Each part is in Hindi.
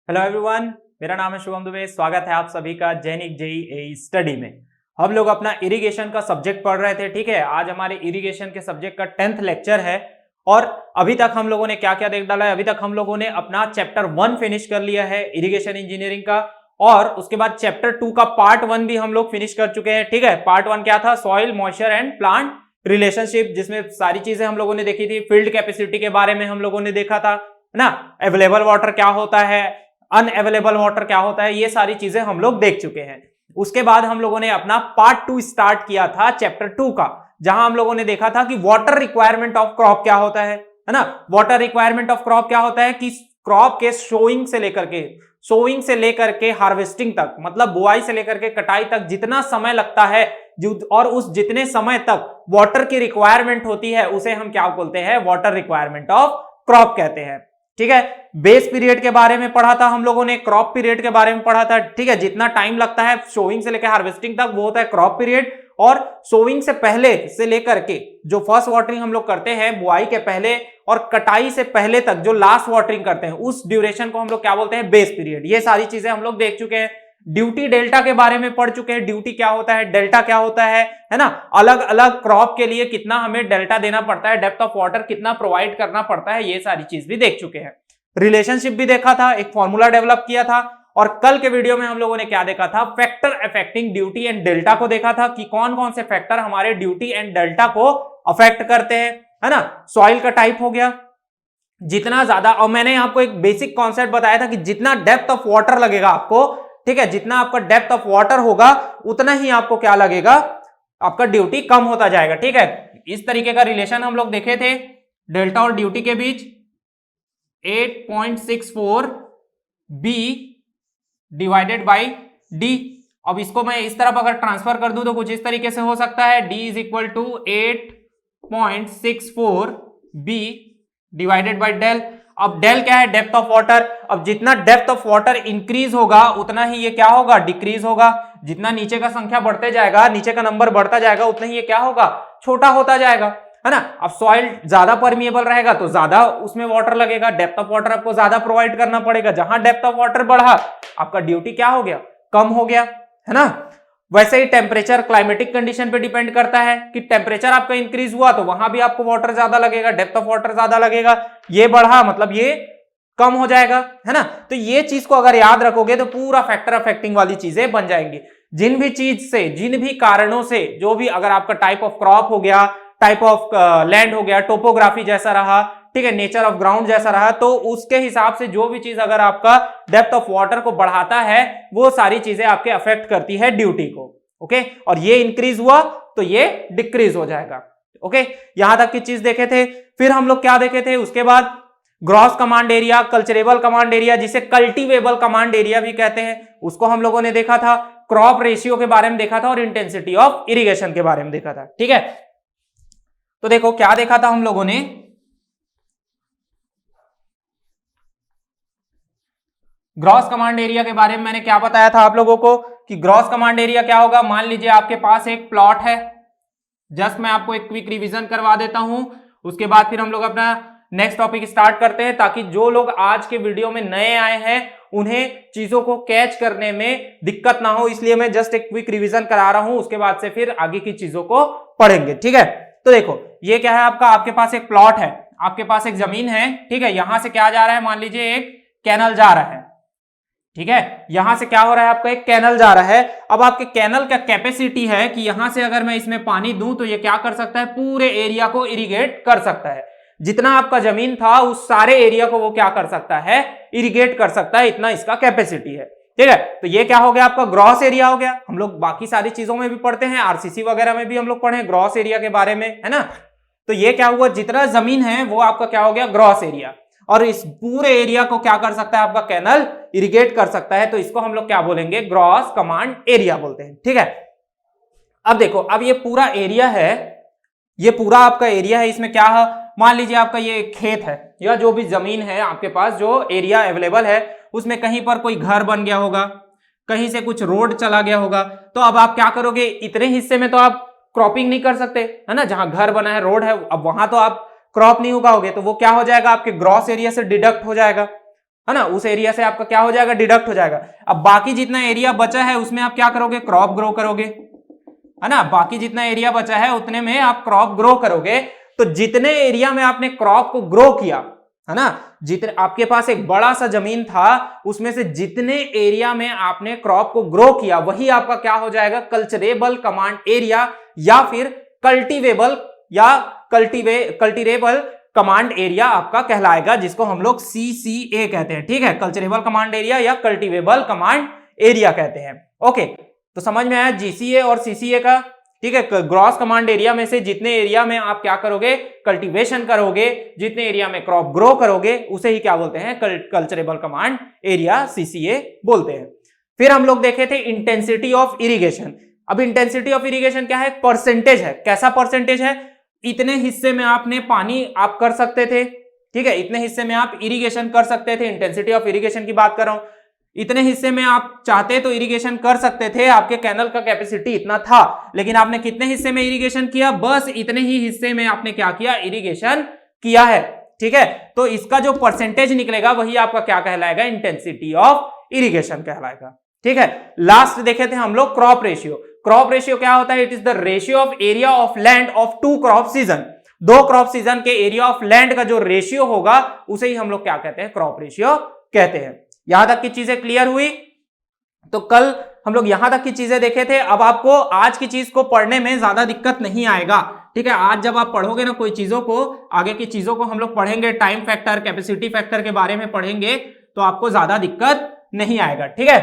हेलो एवरीवन, मेरा नाम है शुभम दुबे। स्वागत है आप सभी का दैनिक जेईई स्टडी में। हम लोग अपना इरिगेशन का सब्जेक्ट पढ़ रहे थे। ठीक है, आज हमारे इरिगेशन के सब्जेक्ट का 10th लेक्चर है और अभी तक हम लोगों ने क्या क्या देख डाला है। अभी तक हम लोगों ने अपना चैप्टर 1 फिनिश कर लिया है इरिगेशन इंजीनियरिंग का, और उसके बाद चैप्टर 2 का पार्ट 1 भी हम लोग फिनिश कर चुके हैं। ठीक है, पार्ट 1 क्या था? Soil moisture and plant relationship, जिसमें सारी चीजें हम लोगों ने देखी थी। फील्ड कैपेसिटी के बारे में हम लोगों ने देखा था, है ना। अवेलेबल वाटर क्या होता है, अनअवेलेबल वाटर क्या होता है, ये सारी चीजें हम लोग देख चुके हैं। उसके बाद हम लोगों ने अपना पार्ट 2 स्टार्ट किया था चैप्टर 2 का, जहां हम लोगों ने देखा था कि वाटर रिक्वायरमेंट ऑफ क्रॉप क्या होता है ना। वाटर रिक्वायरमेंट ऑफ क्रॉप क्या होता है कि क्रॉप के सोइंग से लेकर के हार्वेस्टिंग तक, मतलब बुआई से लेकर के कटाई तक जितना समय लगता है, और उस जितने समय तक वाटर की रिक्वायरमेंट होती है, उसे हम क्या बोलते हैं? वाटर रिक्वायरमेंट ऑफ क्रॉप कहते हैं। ठीक है, बेस पीरियड के बारे में पढ़ा था हम लोगों ने, क्रॉप पीरियड के बारे में पढ़ा था। ठीक है, जितना टाइम लगता है सोइंग से लेकर हार्वेस्टिंग तक, वो होता है क्रॉप पीरियड। और सोइंग से पहले से लेकर के जो फर्स्ट वाटरिंग हम लोग करते हैं बुआई के पहले, और कटाई से पहले तक जो लास्ट वाटरिंग करते हैं, उस ड्यूरेशन को हम लोग क्या बोलते हैं? Base period. ये सारी चीजें हम लोग देख चुके हैं। ड्यूटी डेल्टा के बारे में पढ़ चुके हैं। ड्यूटी क्या होता है, डेल्टा क्या होता है ना। अलग अलग क्रॉप के लिए कितना हमें डेल्टा देना पड़ता है, डेप्थ ऑफ वाटर कितना प्रोवाइड करना पड़ता है, ये सारी चीज भी देख चुके हैं। रिलेशनशिप भी देखा था, एक फॉर्मूला डेवलप किया था। और कल के वीडियो में हम लोगों ने क्या देखा था? Factor affecting duty and delta को देखा था कि कौन कौन से फैक्टर हमारे ड्यूटी एंड डेल्टा को अफेक्ट करते हैं, है ना। सॉइल का टाइप हो गया, जितना ज्यादा, और मैंने आपको एक बेसिक कॉन्सेप्ट बताया था कि जितना डेप्थ ऑफ वाटर लगेगा आपको, ठीक है, जितना आपका डेप्थ ऑफ वाटर होगा उतना ही आपको क्या लगेगा? आपका ड्यूटी कम होता जाएगा। ठीक है, इस तरीके का रिलेशन हम लोग देखे थे डेल्टा और ड्यूटी के बीच। 8.64 बी डिवाइडेड बाई डी। अब इसको मैं इस तरफ अगर ट्रांसफर कर दूं तो कुछ इस तरीके से हो सकता है, d is equal to 8.64 b divided by del. अब डेल क्या है? Depth of water. अब जितना डेप्थ ऑफ वाटर इंक्रीज होगा उतना ही ये क्या होगा? डिक्रीज होगा। जितना नीचे का संख्या बढ़ते जाएगा, नीचे का नंबर बढ़ता जाएगा, उतना ही ये क्या होगा? छोटा होता जाएगा, है ना। अब सॉइल ज्यादा परमिएबल रहेगा तो ज्यादा उसमें वाटर लगेगा, डेप्थ ऑफ वाटर आपको ज्यादा प्रोवाइड करना पड़ेगा। जहां डेप्थ ऑफ वाटर बढ़ा, आपका ड्यूटी क्या हो गया? कम हो गया, है ना। वैसे ही टेम्परेचर क्लाइमेटिक कंडीशन पे डिपेंड करता है कि टेम्परेचर आपका इंक्रीज हुआ तो वहां भी आपको वाटर ज्यादा लगेगा, डेप्थ ऑफ वाटर ज्यादा लगेगा। ये बढ़ा मतलब ये कम हो जाएगा, है ना। तो ये चीज को अगर याद रखोगे तो पूरा फैक्टर अफेक्टिंग वाली चीजें बन जाएंगी। जिन भी चीज से, जिन भी कारणों से, जो भी, अगर आपका टाइप ऑफ क्रॉप हो गया, टाइप ऑफ लैंड हो गया, टोपोग्राफी जैसा रहा, ठीक है, नेचर ऑफ ग्राउंड जैसा रहा, तो उसके हिसाब से जो भी चीज अगर आपका डेप्थ ऑफ वाटर को बढ़ाता है, वो सारी चीजें आपके अफेक्ट करती है ड्यूटी को। ओके, और ये इंक्रीज हुआ तो ये डिक्रीज हो जाएगा। ओके, यहां तक की चीज देखे थे। फिर हम लोग क्या देखे थे उसके बाद? Gross command area, culturable command area, जिसे कल्टीवेबल कमांड एरिया भी कहते हैं, उसको हम लोगों ने देखा था। क्रॉप रेशियो के बारे में देखा था और इंटेंसिटी ऑफ इरिगेशन के बारे में देखा था। ठीक है, तो देखो क्या देखा था हम लोगों ने। ग्रॉस कमांड एरिया के बारे में मैंने क्या बताया था आप लोगों को कि ग्रॉस कमांड एरिया क्या होगा? मान लीजिए आपके पास एक प्लॉट है, जस्ट मैं आपको एक क्विक रिवीजन करवा देता हूं, उसके बाद फिर हम लोग अपना नेक्स्ट टॉपिक स्टार्ट करते हैं, ताकि जो लोग आज के वीडियो में नए आए हैं उन्हें चीजों को कैच करने में दिक्कत ना हो, इसलिए मैं जस्ट एक क्विक रिवीजन करा रहा हूं। उसके बाद से फिर आगे की चीजों को पढ़ेंगे। ठीक है, तो देखो ये क्या है आपका? आपके पास एक प्लॉट है, आपके पास एक जमीन है, ठीक है। यहां से क्या जा रहा है? मान लीजिए एक कैनल जा रहा है, ठीक है। यहां से क्या हो रहा है? आपका एक कैनल जा रहा है। अब आपके कैनल का कैपेसिटी है कि यहां से अगर मैं इसमें पानी दूं तो ये क्या कर सकता है? पूरे एरिया को इरिगेट कर सकता है। जितना आपका जमीन था उस सारे एरिया को वो क्या कर सकता है? इरिगेट कर सकता है, इतना इसका कैपेसिटी है। ठीक है, तो ये क्या हो गया? आपका ग्रॉस एरिया हो गया। हम लोग बाकी सारी चीजों में भी पढ़ते हैं, आरसीसी वगैरह में भी हम लोग पढ़े ग्रॉस एरिया के बारे में, है ना। तो ये क्या हुआ? जितना जमीन है वो आपका क्या हो गया? Gross area. और इस पूरे एरिया को क्या कर सकता है? आपका कैनल इरिगेट कर सकता है, तो इसको हम लोग क्या बोलेंगे? ग्रॉस कमांड एरिया बोलते हैं। ठीक है, अब देखो, अब ये पूरा एरिया है, ये पूरा आपका एरिया है, इसमें क्या है? मान लीजिए आपका ये खेत है या जो भी जमीन है आपके पास, जो एरिया अवेलेबल है, उसमें कहीं पर कोई घर बन गया होगा, कहीं से कुछ रोड चला गया होगा, तो अब आप क्या करोगे? इतने हिस्से में तो आप क्रॉपिंग नहीं कर सकते, है ना। जहां घर बना है, रोड है, अब वहां तो आप क्रॉप नहीं उगाओगे, तो वो क्या हो जाएगा? आपके ग्रॉस एरिया से डिडक्ट हो जाएगा। है ना, उस एरिया से आपका क्या हो जाएगा, डिडक्ट हो जाएगा। अब बाकी जितना एरिया बचा है उसमें आप क्या करोगे, क्रॉप ग्रो करोगे, है ना, बाकी जितना एरिया बचा है उतने में आप क्रॉप ग्रो करोगे। तो जितने एरिया में आपने क्रॉप को ग्रो किया, है ना, जितने आपके पास एक बड़ा सा जमीन था उसमें से जितने एरिया में आपने क्रॉप को ग्रो किया वही आपका क्या हो जाएगा, कल्चरेबल कमांड एरिया या फिर कल्टीवेबल या कल्टीवेबल कमांड एरिया आपका कहलाएगा, जिसको हम लोग CCA कहते हैं। ठीक है, कल्चरेबल कमांड एरिया या कल्टीवेबल कमांड एरिया कहते हैं। ओके, तो समझ में आया GCA और CCA का। ठीक है, ग्रॉस कमांड एरिया में से जितने एरिया में आप क्या करोगे, कल्टीवेशन करोगे, जितने एरिया में क्रॉप ग्रो करोगे उसे ही क्या बोलते हैं, कल्चरेबल कमांड एरिया, CCA बोलते हैं। फिर हम लोग देखे थे इंटेंसिटी ऑफ इरिगेशन। अब इंटेंसिटी ऑफ इरिगेशन क्या है, परसेंटेज है। कैसा परसेंटेज है, इतने हिस्से में आपने पानी आप कर सकते थे, ठीक है, इतने हिस्से में आप इरिगेशन कर सकते थे। इंटेंसिटी ऑफ इरिगेशन की बात कर रहा हूं, इतने हिस्से में आप चाहते तो इरिगेशन कर सकते थे, आपके कैनल का कैपेसिटी इतना था, लेकिन आपने कितने हिस्से में इरिगेशन किया, बस इतने ही हिस्से में आपने क्या किया, इरिगेशन किया है। ठीक है, तो इसका जो परसेंटेज निकलेगा वही आपका क्या कहलाएगा, इंटेंसिटी ऑफ इरिगेशन कहलाएगा। ठीक है, लास्ट देखे थे हम लोग क्रॉप रेशियो। क्रॉप रेशियो क्या होता है, it is the ratio of area of land of 2 crop season. 2 crop season के एरिया ऑफ लैंड का जो रेशियो होगा उसे ही हम लोग क्या कहते हैं, क्रॉप रेशियो कहते हैं। यहां तक की चीजें क्लियर हुई। तो कल हम लोग यहां तक की चीजें देखे थे। अब आपको आज की चीज को पढ़ने में ज्यादा दिक्कत नहीं आएगा। ठीक है, आज जब आप पढ़ोगे ना कोई चीजों को, आगे की चीजों को हम लोग पढ़ेंगे, टाइम फैक्टर, कैपेसिटी फैक्टर के बारे में पढ़ेंगे, तो आपको ज्यादा दिक्कत नहीं आएगा। ठीक है,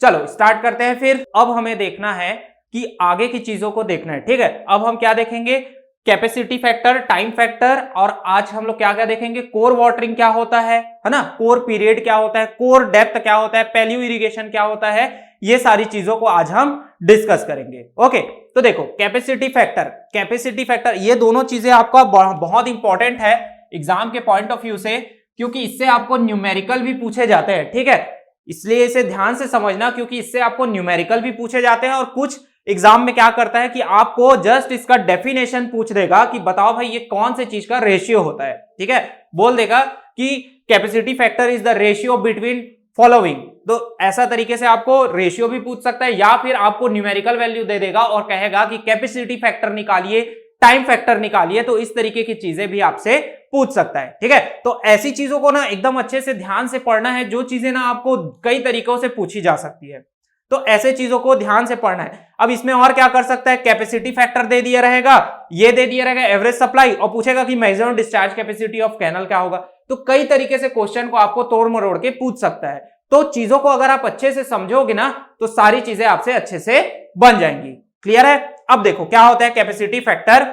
चलो स्टार्ट करते हैं। फिर अब हमें देखना है कि आगे की चीजों को देखना है। ठीक है, अब हम क्या देखेंगे, कैपेसिटी फैक्टर, टाइम फैक्टर, और आज हम लोग क्या क्या देखेंगे, कोर वाटरिंग क्या होता है ना, कोर पीरियड क्या होता है, कोर डेप्थ क्या होता है, पैल्यू इरिगेशन क्या होता है, ये सारी चीजों को आज हम डिस्कस करेंगे। ओके, तो देखो कैपेसिटी फैक्टर, कैपेसिटी फैक्टर, ये दोनों चीजें आपका बहुत इंपॉर्टेंट है एग्जाम के पॉइंट ऑफ व्यू से, क्योंकि इससे आपको न्यूमेरिकल भी पूछे जाते हैं। ठीक है, इसलिए इसे ध्यान से समझना, क्योंकि इससे आपको न्यूमेरिकल भी पूछे जाते हैं, और कुछ एग्जाम में क्या करता है कि आपको जस्ट इसका डेफिनेशन पूछ देगा कि बताओ भाई ये कौन से चीज का रेशियो होता है। ठीक है, बोल देगा कि capacity factor is the ratio between following. तो ऐसा तरीके से आपको रेशियो भी पूछ सकता है, या फिर आपको न्यूमेरिकल वैल्यू दे देगा और कहेगा कि कैपेसिटी फैक्टर निकालिए, टाइम फैक्टर निकालिए। तो इस तरीके की चीजें भी आपसे पूछ सकता है। ठीक है, तो ऐसी चीजों को ना एकदम अच्छे से ध्यान से पढ़ना है, जो चीजें ना आपको कई तरीकों से पूछी जा सकती है, तो ऐसे चीजों को ध्यान से पढ़ना है। अब इसमें और क्या कर सकता है, कैपेसिटी फैक्टर दे दिया रहेगा, ये दे दिया रहेगा एवरेज सप्लाई, और पूछेगा कि maximum discharge capacity of canal क्या होगा। तो कई तरीके से क्वेश्चन को आपको तोड़ मरोड़ के पूछ सकता है। तो चीजों को अगर आप अच्छे से समझोगे ना तो सारी चीजें आपसे अच्छे से बन जाएंगी। क्लियर है। अब देखो क्या होता है capacity factor,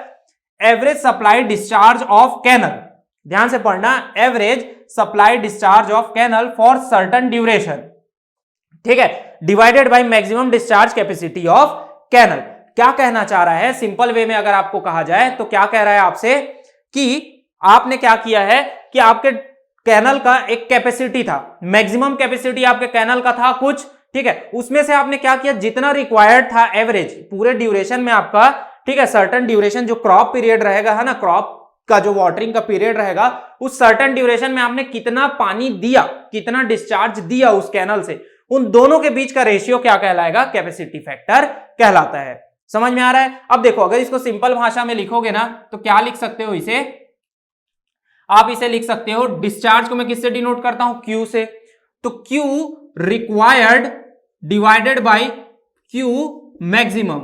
average supply discharge of canal, ध्यान से पढ़ना, average supply discharge of canal for certain duration, ठीक है, divided by maximum discharge capacity of canal. क्या कहना चाह रहा है, सिंपल वे में अगर आपको कहा जाए तो क्या कह रहा है आपसे कि आपने क्या किया है कि आपके कैनल का एक कैपेसिटी था, मैक्सिमम कैपेसिटी आपके कैनल का था कुछ, ठीक है, उसमें से आपने क्या किया, जितना रिक्वायर्ड था एवरेज पूरे ड्यूरेशन में आपका, ठीक है, सर्टेन ड्यूरेशन जो क्रॉप पीरियड रहेगा, है ना, क्रॉप का जो वाटरिंग का पीरियड रहेगा, उस सर्टेन ड्यूरेशन में आपने कितना पानी दिया, कितना डिस्चार्ज दिया उस कैनल से, उन दोनों के बीच का रेशियो क्या कहलाएगा, कैपेसिटी फैक्टर कहलाता है। समझ में आ रहा है। अब देखो अगर इसको सिंपल भाषा में लिखोगे ना तो क्या लिख सकते हो इसे, आप इसे लिख सकते हो, डिस्चार्ज को मैं किससे डिनोट करता हूं, क्यू से, तो Q required divided by Q maximum.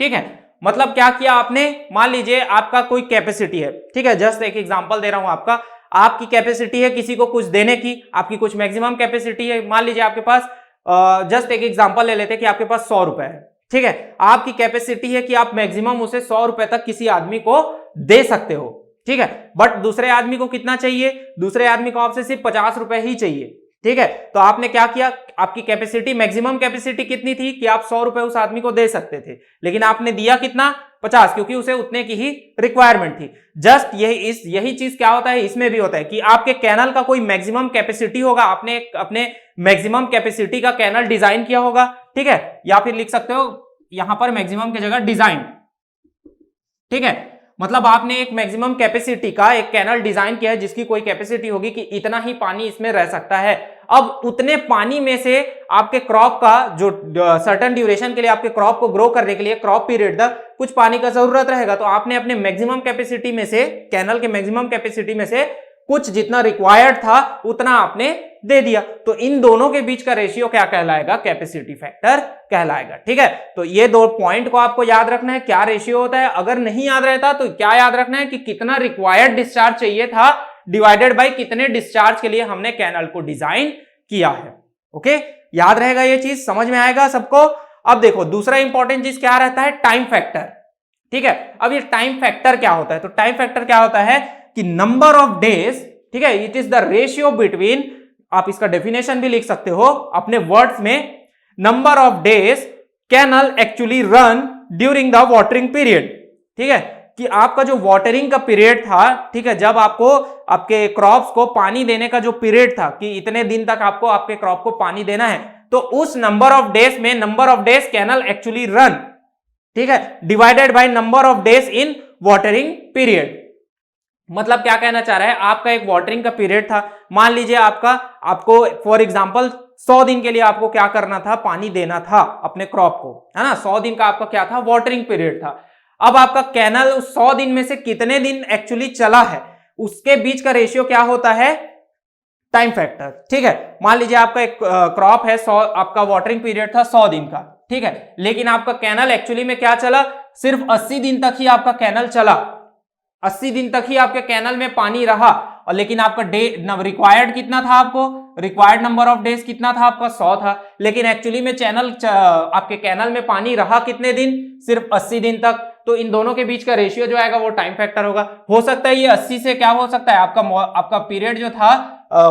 ठीक है, मतलब क्या किया आपने, मान लीजिए आपका कोई कैपेसिटी है, ठीक है, जस्ट एक एग्जांपल दे रहा हूं आपका, आपकी कैपेसिटी है किसी को कुछ देने की, आपकी कुछ मैक्सिमम कैपेसिटी है, मान लीजिए आपके पास जस्ट एक एग्जांपल ले लेते हैं कि आपके पास 100 रुपए है, ठीक है, आपकी कैपेसिटी है कि आप मैक्सिमम उसे 100 रुपए तक किसी आदमी को दे सकते हो, ठीक है, बट दूसरे आदमी को कितना चाहिए, दूसरे आदमी को आपसे सिर्फ 50 रुपए ही चाहिए, ठीक है, तो आपने क्या किया, आपकी कैपेसिटी, मैक्सिमम कैपेसिटी कितनी थी कि आप 100 रुपए उस आदमी को दे सकते थे, लेकिन आपने दिया कितना, 50, क्योंकि उसे उतने की ही रिक्वायरमेंट थी। जस्ट यही चीज क्या होता है, इसमें भी होता है कि आपके कैनल का कोई मैक्सिमम कैपेसिटी होगा, आपने अपने मैक्सिमम कैपेसिटी का कैनल डिजाइन किया होगा, ठीक है, या फिर लिख सकते हो यहां पर मैक्सिमम की जगह डिजाइन, ठीक है, मतलब आपने एक मैक्सिमम कैपेसिटी का एक कैनल डिजाइन किया है जिसकी कोई कैपेसिटी होगी कि इतना ही पानी इसमें रह सकता है। अब उतने पानी में से आपके क्रॉप का जो सर्टेन ड्यूरेशन के लिए आपके क्रॉप को ग्रो करने के लिए क्रॉप पीरियड तक कुछ पानी का जरूरत रहेगा, तो आपने अपने मैक्सिमम कैपेसिटी में से, कैनल के मैक्सिमम कैपेसिटी में से कुछ जितना रिक्वायर्ड था उतना आपने दे दिया। तो इन दोनों के बीच का रेशियो क्या कहलाएगा? कैपेसिटी फैक्टर कहलाएगा। ठीक है, तो ये दो पॉइंट को आपको याद रखना है, क्या रेशियो होता है। अगर नहीं याद रहता तो क्या याद रखना है कि कितना रिक्वायर्ड डिस्चार्ज चाहिए था डिवाइडेड बाय कितने डिस्चार्ज के लिए हमने कैनल को डिजाइन किया है। ओके, याद रहेगा ये चीज, समझ में आएगा सबको। अब देखो दूसरा इंपॉर्टेंट चीज क्या रहता है? Time factor. ठीक है, अब ये टाइम फैक्टर क्या होता है? तो टाइम फैक्टर क्या होता है कि नंबर ऑफ डेज, ठीक है, it is the ratio between, आप इसका डेफिनेशन भी लिख सकते हो अपने वर्ड्स में, number of days canal actually run during the watering period. ठीक है, कि आपका जो वाटरिंग का पीरियड था, ठीक है, जब आपको आपके क्रॉप्स को पानी देने का जो पीरियड था कि इतने दिन तक आपको आपके क्रॉप को पानी देना है, तो उस नंबर ऑफ डेज में number of days canal actually run, ठीक है, divided by number of days in watering period. मतलब क्या कहना चाह रहा है? आपका एक वाटरिंग का पीरियड था, मान लीजिए आपको फॉर एग्जांपल 100 दिन के लिए आपको क्या करना था? पानी देना था अपने क्रॉप को, है ना। 100 दिन का आपका क्या था? वाटरिंग पीरियड था। अब आपका कैनल उस 100 दिन में से कितने दिन एक्चुअली चला है, उसके बीच का रेशियो क्या होता है? Time factor. ठीक है, मान लीजिए आपका एक क्रॉप है, 100, आपका वाटरिंग पीरियड था 100 दिन का, ठीक है, लेकिन आपका कैनल एक्चुअली में क्या चला? सिर्फ 80 दिन तक ही आपका कैनल चला, 80 दिन तक ही आपके कैनल में पानी रहा। और लेकिन आपका डे रिक्वायर्ड कितना था? आपको रिक्वायर्ड नंबर ऑफ डेज कितना था आपका? 100 था, लेकिन एक्चुअली में आपके कैनल में पानी रहा कितने दिन? सिर्फ 80 दिन तक। तो इन दोनों के बीच का रेशियो जो आएगा वो टाइम फैक्टर होगा। हो सकता है ये 80 से क्या हो सकता है, आपका पीरियड जो था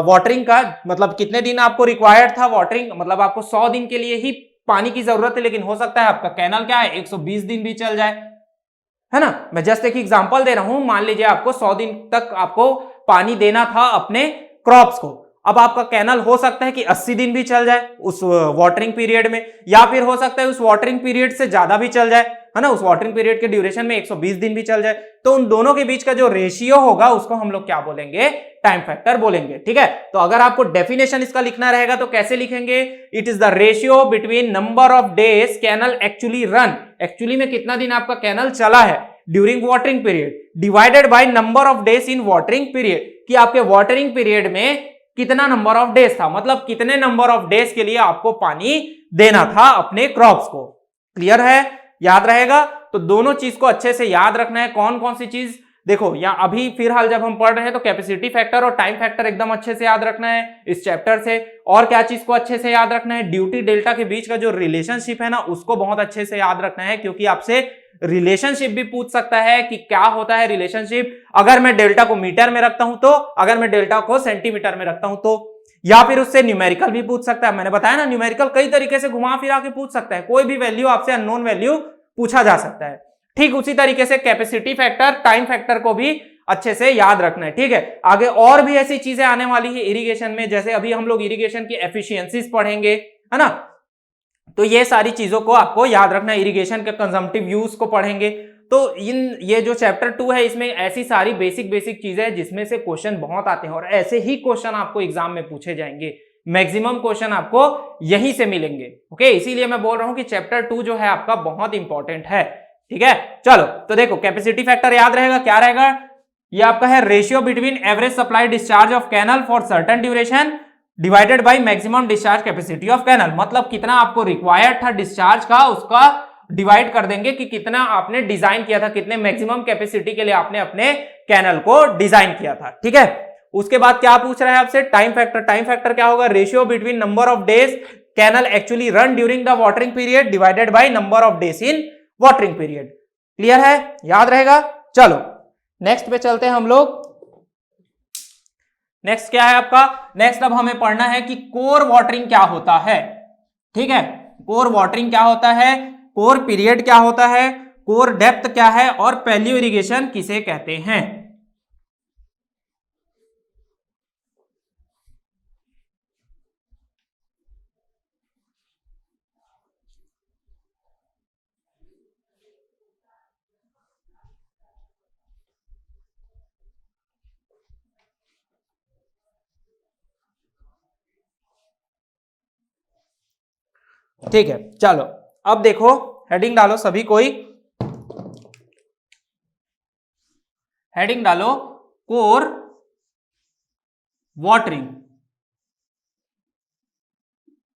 वाटरिंग का, मतलब कितने दिन आपको रिक्वायर्ड था वाटरिंग, मतलब आपको 100 दिन के लिए ही पानी की जरूरत है, लेकिन हो सकता है आपका कैनल क्या है 120 दिन भी चल जाए, है ना। मैं जस्ट एक एग्जांपल दे रहा हूं, मान लीजिए आपको 100 दिन तक आपको पानी देना था अपने क्रॉप्स को। अब आपका कैनल हो सकता है कि 80 दिन भी चल जाए उस वाटरिंग पीरियड में, या फिर हो सकता है उस वाटरिंग पीरियड से ज्यादा भी चल जाए, है ना, उस वाटरिंग पीरियड के ड्यूरेशन में 120 दिन भी चल जाए। तो उन दोनों के बीच का जो रेशियो होगा उसको हम लोग क्या बोलेंगे? टाइम फैक्टर बोलेंगे। ठीक है, तो अगर आपको डेफिनेशन इसका लिखना रहेगा तो कैसे लिखेंगे? It is the ratio between number of days canal actually run, actually में कितना दिन आपका कैनल चला है during watering period, divided by number of days in watering period, कि आपके वाटरिंग पीरियड में कितना नंबर ऑफ डेज था, मतलब कितने नंबर ऑफ डेज के लिए आपको पानी देना था अपने क्रॉप्स को। क्लियर है? याद रहेगा? तो दोनों चीज को अच्छे से याद रखना है। कौन कौन सी चीज? देखो यहाँ अभी फिलहाल जब हम पढ़ रहे हैं तो कैपेसिटी फैक्टर और टाइम फैक्टर एकदम अच्छे से याद रखना है इस चैप्टर से। और क्या चीज को अच्छे से याद रखना है? ड्यूटी डेल्टा के बीच का जो रिलेशनशिप है ना, उसको बहुत अच्छे से याद रखना है, क्योंकि आपसे रिलेशनशिप भी पूछ सकता है कि क्या होता है रिलेशनशिप अगर मैं डेल्टा को मीटर में रखता हूं तो, अगर मैं डेल्टा को सेंटीमीटर में रखता हूं तो, या फिर उससे न्यूमेरिकल भी पूछ सकता है। मैंने बताया ना, न्यूमेरिकल कई तरीके से घुमा फिरा के पूछ सकता है, कोई भी वैल्यू आपसे अननोन वैल्यू पूछा जा सकता है। ठीक उसी तरीके से कैपेसिटी फैक्टर, टाइम फैक्टर को भी अच्छे से याद रखना है। ठीक है, आगे और भी ऐसी चीजें आने वाली है इरिगेशन में, जैसे अभी हम लोग इरिगेशन की एफिशिएंसीज पढ़ेंगे, है ना, तो ये सारी चीजों को आपको याद रखना है। इरिगेशन के कंजम्पटिव यूज को पढ़ेंगे। तो ये जो चैप्टर 2 है इसमें ऐसी सारी बेसिक चीजें हैं जिसमें से क्वेश्चन बहुत आते हैं, और ऐसे ही क्वेश्चन आपको एग्जाम में पूछे जाएंगे। मैक्सिमम क्वेश्चन आपको यहीं से मिलेंगे। ओके, इसीलिए मैं बोल रहा हूं कि चैप्टर 2 जो है आपका बहुत इंपॉर्टेंट है। ठीक है, चलो तो देखो कैपेसिटी फैक्टर याद रहेगा, क्या रहेगा? ये आपका है ratio between average supply discharge of canal for certain duration divided by maximum discharge capacity of canal. मतलब कितना आपको रिक्वायर्ड था डिस्चार्ज का, उसका डिवाइड कर देंगे कि कितना आपने डिजाइन किया था, कितने मैक्सिमम कैपेसिटी के लिए आपने अपने कैनल को डिजाइन किया था। ठीक है, उसके बाद क्या पूछ रहा है आपसे? Time factor. टाइम फैक्टर क्या होगा? Ratio between number of days canal actually run during the watering period divided by number of days in watering period. Clear है? याद रहेगा? चलो नेक्स्ट पे चलते हैं हम लोग। नेक्स्ट क्या है आपका? नेक्स्ट अब हमें पढ़ना है कि कोर वाटरिंग क्या होता है। ठीक है, कोर वाटरिंग क्या होता है, कोर पीरियड क्या होता है, कोर डेप्थ क्या है, और पैलियो इरिगेशन किसे कहते हैं। ठीक है, चलो अब देखो हेडिंग डालो सभी, कोई हेडिंग डालो कोर वाटरिंग,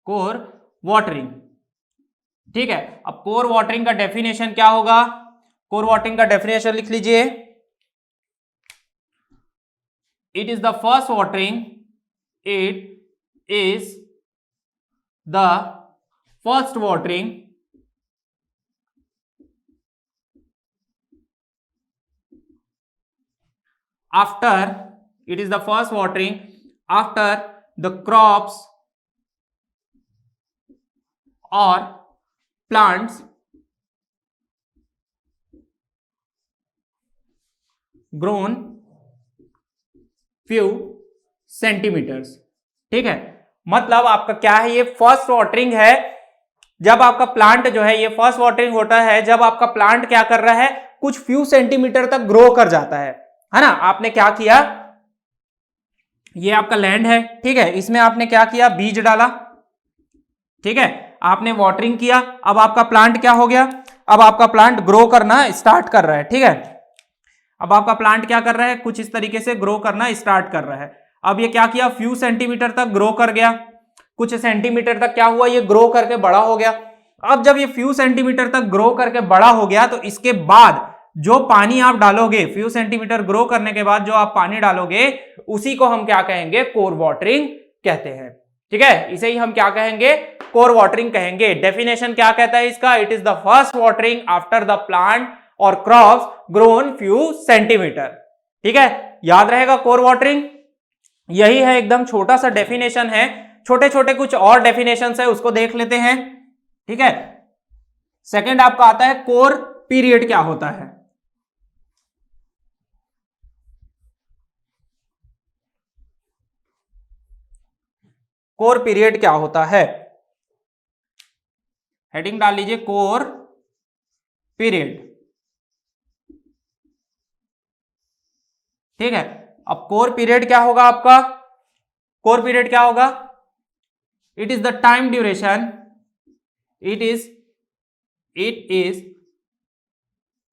कोर वाटरिंग। ठीक है, अब कोर वाटरिंग का डेफिनेशन क्या होगा? कोर वाटरिंग का डेफिनेशन लिख लीजिए, it is the first watering, it is the first watering after, it is the first watering after the crops or plants grown few centimeters। ठीक है, मतलब आपका क्या है, ये फर्स्ट वाटरिंग है जब आपका प्लांट जो है, ये फर्स्ट वाटरिंग होता है जब आपका प्लांट क्या कर रहा है, कुछ फ्यू सेंटीमीटर तक ग्रो कर जाता है ना। आपने क्या किया, ये आपका लैंड है, ठीक है, इसमें आपने क्या किया, बीज डाला, ठीक है, आपने वाटरिंग किया, अब आपका प्लांट क्या हो गया, अब आपका प्लांट ग्रो करना स्टार्ट कर रहा है। ठीक है, अब आपका प्लांट क्या कर रहा है, कुछ इस तरीके से ग्रो करना स्टार्ट कर रहा है। अब ये क्या किया, फ्यू सेंटीमीटर तक ग्रो कर गया, कुछ सेंटीमीटर तक क्या हुआ, ये ग्रो करके बड़ा हो गया। अब जब ये फ्यू सेंटीमीटर तक ग्रो करके बड़ा हो गया तो इसके बाद जो पानी आप डालोगे, फ्यू सेंटीमीटर ग्रो करने के बाद जो आप पानी डालोगे उसी को हम क्या कहेंगे, कोर वाटरिंग कहते हैं। ठीक है, इसे ही हम क्या कहेंगे, कोर वाटरिंग कहेंगे। डेफिनेशन क्या कहता है इसका, it is the first watering after the plant और क्रॉप्स ग्रोन फ्यू सेंटीमीटर। ठीक है, याद रहेगा कोर वाटरिंग, यही है, एकदम छोटा सा डेफिनेशन है। छोटे छोटे कुछ और डेफिनेशन है, उसको देख लेते हैं। ठीक है, सेकंड आपका आता है कोर पीरियड क्या होता है। कोर पीरियड क्या होता है, हेडिंग डाल लीजिए कोर पीरियड। ठीक है, अब कोर पीरियड क्या होगा आपका, कोर पीरियड क्या होगा, it is the time duration, it is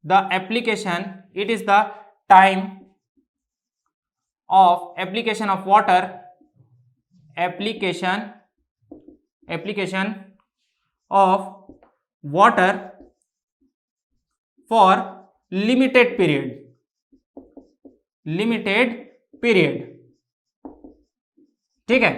the application, it is the time of application of water, application of water for limited period, ठीक है,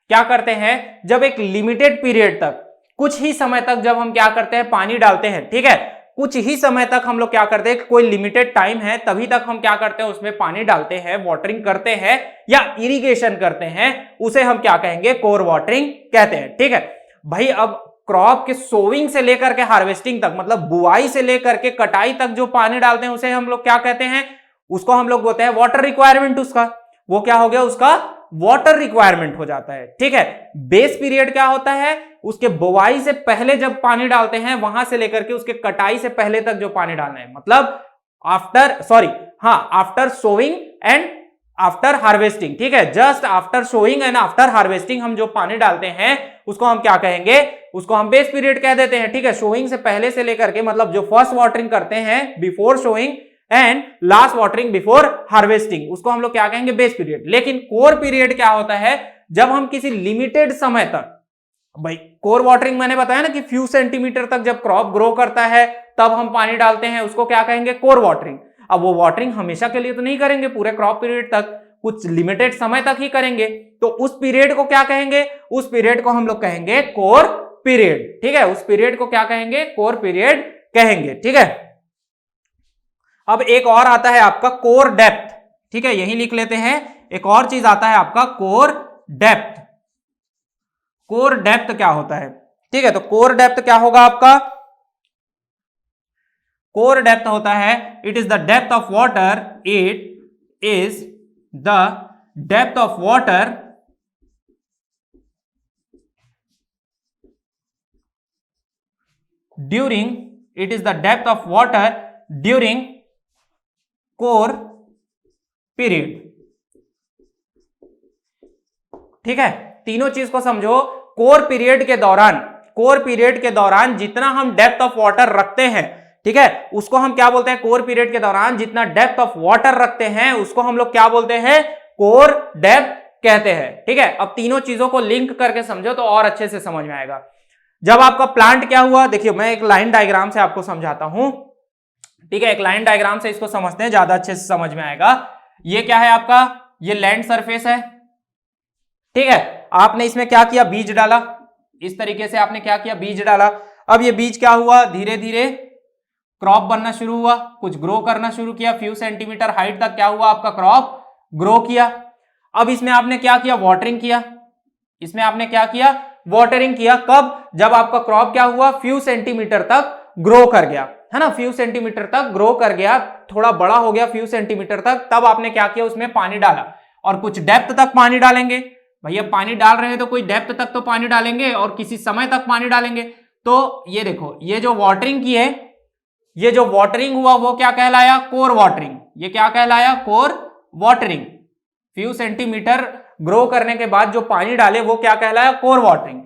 क्या करते हैं, जब एक लिमिटेड पीरियड तक, कुछ ही समय तक जब हम क्या करते हैं, पानी डालते हैं। ठीक है, कुछ ही समय तक हम लोग क्या करते हैं, कोई लिमिटेड टाइम है तभी तक हम क्या करते हैं, उसमें पानी डालते हैं, वाटरिंग करते हैं या इरिगेशन करते हैं, उसे हम क्या कहेंगे, कोर वाटरिंग कहते हैं। ठीक है भाई, अब क्रॉप के सोविंग से लेकर के हार्वेस्टिंग तक, मतलब बुआई से लेकर के कटाई तक जो पानी डालते हैं उसे हम लोग क्या कहते हैं, उसको हम लोग बोलते हैं वाटर रिक्वायरमेंट। उसका वो क्या हो गया, उसका वाटर रिक्वायरमेंट हो जाता है। ठीक है, बेस पीरियड क्या होता है, उसके बुआई से पहले जब पानी डालते हैं वहां से लेकर के उसके कटाई से पहले तक जो पानी डालना है, मतलब after sowing and after harvesting. ठीक है, just after sowing and after harvesting हम जो पानी डालते हैं उसको हम क्या कहेंगे, उसको हम बेस पीरियड कह देते हैं। ठीक है, सोइंग से पहले से लेकर के, मतलब जो फर्स्ट वाटरिंग करते हैं before sowing and last watering before harvesting, उसको हम लोग क्या कहेंगे, बेस पीरियड। लेकिन कोर पीरियड क्या होता है, जब हम किसी लिमिटेड समय तक, भाई कोर वाटरिंग मैंने बताया ना कि फ्यू सेंटीमीटर तक जब क्रॉप ग्रो करता है तब हम पानी डालते हैं, उसको क्या कहेंगे, कोर वाटरिंग। अब वो वाटरिंग हमेशा के लिए तो नहीं करेंगे, पूरे क्रॉप पीरियड तक, कुछ लिमिटेड समय तक ही करेंगे, तो उस पीरियड को क्या कहेंगे, उस पीरियड को हम लोग कहेंगे कोर पीरियड। ठीक है, उस पीरियड को क्या कहेंगे, कोर पीरियड कहेंगे। ठीक है, अब एक और आता है आपका कोर डेप्थ। ठीक है, यही लिख लेते हैं, एक और चीज आता है आपका कोर डेप्थ। कोर डेप्थ क्या होता है, ठीक है, तो कोर डेप्थ क्या होगा आपका, कोर डेप्थ होता है, it is the depth of water, it is the depth of water during, it is the depth of water during core period. ठीक है, तीनों चीज को समझो, कोर पीरियड के दौरान कोर पीरियड के दौरान जितना हम डेप्थ ऑफ वाटर रखते हैं, ठीक है, उसको हम क्या बोलते हैं, कोर पीरियड के दौरान जितना डेप्थ ऑफ वाटर रखते हैं उसको हम लोग क्या बोलते हैं, कोर डेप्थ कहते हैं। ठीक है, अब तीनों चीजों को लिंक करके समझो तो और अच्छे से समझ में आएगा। जब आपका प्लांट क्या हुआ, देखिए मैं एक लाइन डायग्राम से आपको समझाता हूं। ठीक है, एक लाइन डायग्राम से इसको समझते हैं, ज्यादा अच्छे से समझ में आएगा। ये क्या है आपका, ये लैंड सरफेस है। ठीक है, आपने इसमें क्या किया, बीज डाला, इस तरीके से आपने क्या किया, बीज डाला। अब ये बीज क्या हुआ, धीरे धीरे क्रॉप बनना शुरू हुआ, कुछ ग्रो करना शुरू किया, फ्यू सेंटीमीटर हाइट तक क्या हुआ, आपका क्रॉप ग्रो किया। अब इसमें आपने क्या किया, वाटरिंग किया। इसमें आपने क्या किया, वाटरिंग किया। कब, जब आपका क्रॉप क्या हुआ, फ्यू सेंटीमीटर तक ग्रो कर गया, है ना, फ्यू सेंटीमीटर तक ग्रो कर गया, थोड़ा बड़ा हो गया फ्यू सेंटीमीटर तक, तब आपने क्या किया, उसमें पानी डाला और कुछ डेप्थ तक पानी डालेंगे। भैया पानी डाल रहे हैं तो कोई डेप्थ तक तो पानी डालेंगे और किसी समय तक पानी डालेंगे। तो ये देखो, ये जो वाटरिंग की है, ये जो वाटरिंग हुआ वो क्या कहलाया, कोर वाटरिंग। ये क्या कहलाया, core watering. Few centimetre grow करने के बाद जो पानी डाले वो क्या कहलाया, कोर वाटरिंग।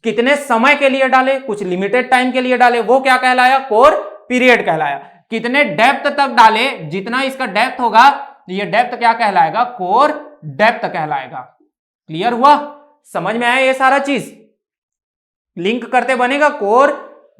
कितने समय के लिए डाले, कुछ लिमिटेड टाइम के लिए डाले, वो क्या कहलाया, कोर पीरियड कहलाया। कितने डेप्थ तक डाले, जितना इसका डेप्थ होगा, ये डेप्थ क्या कहलाएगा, कोर डेप्थ कहलाएगा। क्लियर हुआ, समझ में आया ये सारा चीज, लिंक करते बनेगा कोर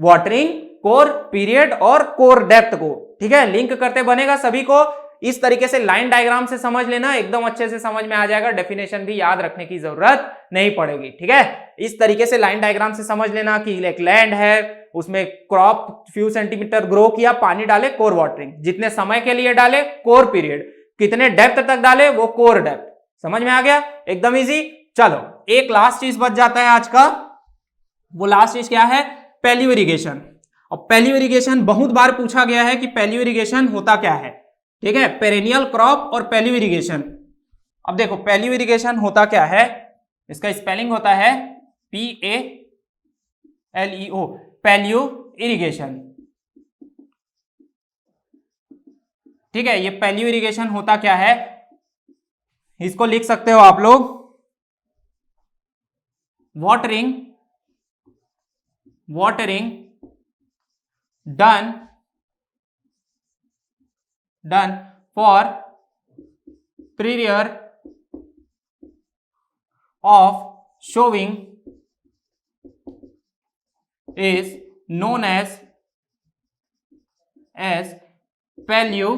वाटरिंग, कोर पीरियड और कोर डेप्थ को। ठीक है, लिंक करते बनेगा सभी को। इस तरीके से लाइन डायग्राम से समझ लेना, एकदम अच्छे से समझ में आ जाएगा, डेफिनेशन भी याद रखने की जरूरत नहीं पड़ेगी। ठीक है, इस तरीके से लाइन डायग्राम से समझ लेना कि एक लैंड है, उसमें क्रॉप फ्यू सेंटीमीटर ग्रो किया, पानी डाले, कोर वाटरिंग। जितने समय के लिए डाले, कोर पीरियड। कितने डेप्थ तक डाले, वो कोर डेप्थ। समझ में आ गया, एकदम इजी। चलो एक लास्ट चीज बच जाता है आज का, वो लास्ट चीज क्या है, पैलियो इरिगेशन। और पैलियो इरिगेशन बहुत बार पूछा गया है कि पैलियो इरिगेशन होता क्या है। ठीक है, पेरेनियल क्रॉप और पैलियो इरिगेशन। अब देखो पैलियो इरिगेशन होता क्या है, इसका स्पेलिंग होता है PALEO, पैलियो इरिगेशन। ठीक है, ये पैलियो इरिगेशन होता क्या है, इसको लिख सकते हो आप लोग, watering done for period of showing is known as paleo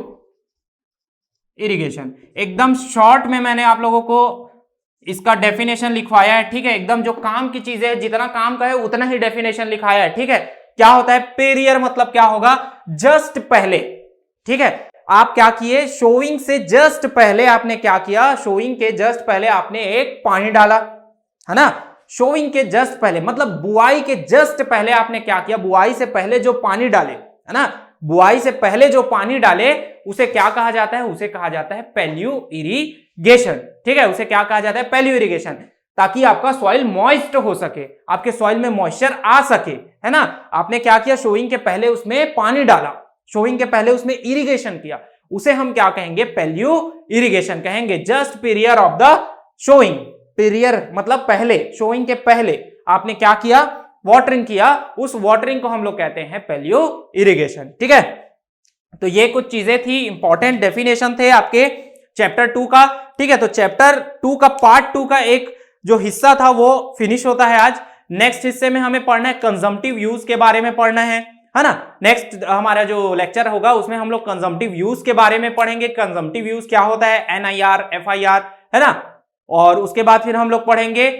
irrigation. एकदम शॉर्ट में मैंने आप लोगों को इसका डेफिनेशन लिखवाया है। ठीक है, एकदम जो काम की चीजें है, जितना काम का है उतना ही डेफिनेशन लिखाया है। ठीक है, क्या होता है पेरियर, मतलब क्या होगा, जस्ट पहले। ठीक है, आप क्या किए, शोइंग से जस्ट पहले आपने क्या किया, शोइंग के जस्ट पहले आपने एक पानी डाला, है ना। शोइंग के जस्ट पहले मतलब बुआई के जस्ट पहले आपने क्या किया, बुआई से पहले जो पानी डाले, है ना, बुआई से पहले जो पानी डाले उसे क्या कहा जाता है, उसे कहा जाता है पैलियो इरिगेशन। ठीक है, उसे क्या कहा जाता है, पैलियो इरिगेशन, ताकि आपका सॉइल मॉइस्ट हो सके, आपके सॉइल में मॉइस्चर आ सके, है ना। आपने क्या किया, शोइंग के पहले उसमें पानी डाला, शोइंग के पहले उसमें इरिगेशन किया, उसे हम क्या कहेंगे, पैलियो इरिगेशन कहेंगे। Just period of the showing, period मतलब पहले, शोइंग के पहले आपने क्या किया, वाटरिंग किया, उस वाटरिंग को हम लोग कहते हैं पैलियो इरिगेशन। ठीक है, तो ये कुछ चीजें थी, इंपॉर्टेंट डेफिनेशन थे आपके चैप्टर 2 का। ठीक है, तो चैप्टर 2 का पार्ट 2 का एक जो हिस्सा था वो फिनिश होता है आज। नेक्स्ट हिस्से में हमें पढ़ना है कंजम्पटिव यूज के बारे में पढ़ना है ना। नेक्स्ट हमारा जो लेक्चर होगा उसमें हम लोग कंजम्पटिव यूज के बारे में पढ़ेंगे। कंजम्पटिव यूज क्या होता है, NIR, FIR, है ना। और उसके बाद फिर हम लोग पढ़ेंगे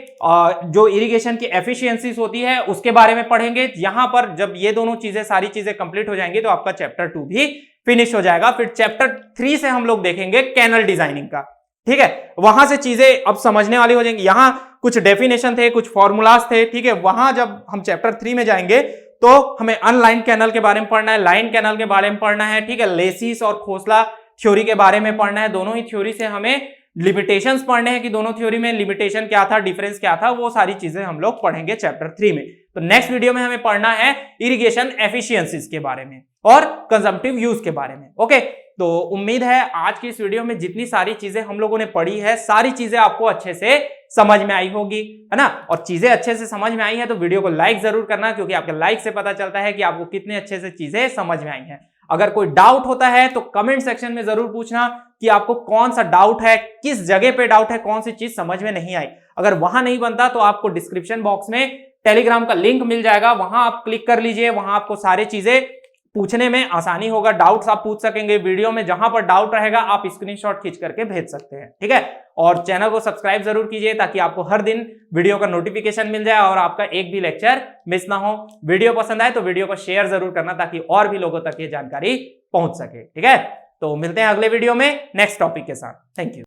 जो इरिगेशन की एफिशिएंसीज होती है उसके बारे में पढ़ेंगे। यहां पर जब ये दोनों चीजें, सारी चीजें कंप्लीट हो जाएंगी तो आपका चैप्टर 2 भी फिनिश हो जाएगा। फिर चैप्टर 3 से हम लोग देखेंगे कैनल डिजाइनिंग का। ठीक है, वहां से चीजें अब समझने वाली हो जाएंगी। यहां कुछ डेफिनेशन थे, कुछ फॉर्मूलाज थे। ठीक है, वहां जब हम चैप्टर 3 में जाएंगे तो हमें अनलाइन कैनल के बारे में पढ़ना है, लाइन कैनल के बारे में पढ़ना है। ठीक है, लेसिस और खोसला थ्योरी के बारे में पढ़ना है। दोनों ही थ्योरी से हमें लिमिटेशंस पढ़ने हैं कि दोनों थ्योरी में लिमिटेशन क्या था, डिफरेंस क्या था, वो सारी चीजें हम लोग पढ़ेंगे चैप्टर 3 में। तो नेक्स्ट वीडियो में हमें पढ़ना है इरिगेशन एफिशिएंसीज के बारे में और कंजम्पटिव यूज के बारे में। ओके, तो उम्मीद है आज की इस वीडियो में जितनी सारी चीजें हम लोगों ने पढ़ी है, सारी चीजें आपको अच्छे से समझ में आई होगी, है ना। और चीजें अच्छे से समझ में आई है तो वीडियो को लाइक जरूर करना, क्योंकि आपके लाइक से पता चलता है कि आपको कितने अच्छे से चीजें समझ में आई हैं। अगर कोई डाउट होता है तो कमेंट सेक्शन में जरूर पूछना कि आपको कौन सा डाउट है, किस जगह पे डाउट है, कौन सी चीज समझ में नहीं आई। अगर वहां नहीं बनता तो आपको डिस्क्रिप्शन बॉक्स में टेलीग्राम का लिंक मिल जाएगा, वहां आप क्लिक कर लीजिए, वहां आपको सारी चीजें पूछने में आसानी होगा, डाउट्स आप पूछ सकेंगे। वीडियो में जहां पर डाउट रहेगा आप स्क्रीनशॉट खींच करके भेज सकते हैं, ठीक है। और चैनल को सब्सक्राइब जरूर कीजिए ताकि आपको हर दिन वीडियो का नोटिफिकेशन मिल जाए और आपका एक भी लेक्चर मिस ना हो। वीडियो पसंद आए तो वीडियो को शेयर जरूर करना ताकि और भी लोगों तक ये जानकारी पहुंच सके, ठीक है। तो मिलते हैं अगले वीडियो में नेक्स्ट टॉपिक के साथ। Thank you.